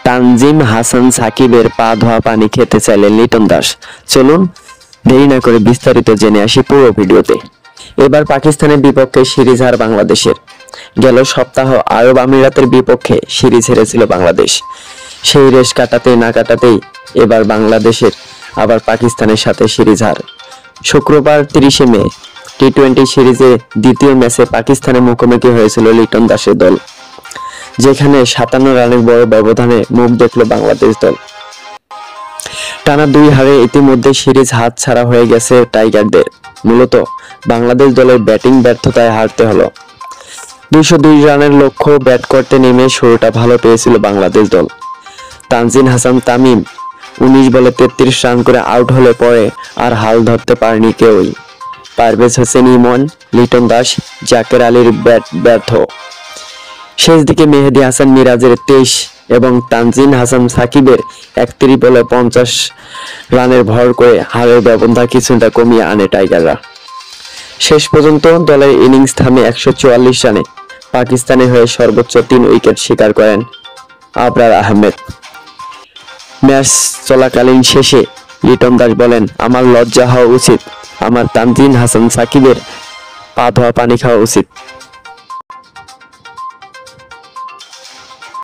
তানজিম হাসান সাকিবের পা ধোয়া পানি খেতে চাইলেন লিটন দাস। চলুন দেরি না করে বিস্তারিত জেনে আসি পুরো ভিডিওতে। এবার পাকিস্তানের বিপক্ষে সিরিজ হার বাংলাদেশের। গেল সপ্তাহ আরব আমিরাতের বিপক্ষে সিরিজ হেরেছিল বাংলাদেশ। সেই রেশ কাটাতে না কাটাতেই এবার বাংলাদেশের আবার পাকিস্তানের সাথে সিরিজ হার। শুক্রবার 30 মে টি-20 সিরিজে দ্বিতীয় ম্যাচে পাকিস্তানের মুখোমুখি হয়েছিল লিটন দাসের দল, যেখানে 57 রানের বড় ব্যবধানে মুখ দেখল বাংলাদেশ দল। টানা 2 হারে ইতিমধ্যে সিরিজ হাতছাড়া হয়ে গেছে টাইগারদের। মূলত বাংলাদেশ দলের ব্যাটিং ব্যর্থতায় হারতে হলো। 202 রানের লক্ষ্য ব্যাট করতে নেমে শুরুটা ভালো পেয়েছিল বাংলাদেশ দল। তানজিম হাসান তামিম 19 বলে 33 রান করে আউট হলে পরে আর হাল ধরতে পারেনি কেউই। পারভেজ হোসেন ইমন, লিটন দাস, জাকের আলীর ব্যাট ব্যর্থ। শেষ দিকে মেহেদী হাসান মিরাজের 23 এবং তানজিম হাসান সাকিবের 31 বলে 50 রানের ভর করে হারের ব্যবধান কিছুটা কমিয়ে আনে টাইগাররা। শেষ পর্যন্ত দলের ইনিংস থামে 144 রানে। পাকিস্তানের হয়ে সর্বোচ্চ 3 উইকেট শিকার করেন আবরার আহমেদ। ম্যাচ চলাকালীন শেষে লিটন দাস বলেন, আমার লজ্জা হওয়া উচিত, আমার তানজিম হাসান সাকিবের পা ধোয়া পানি খাওয়া উচিত।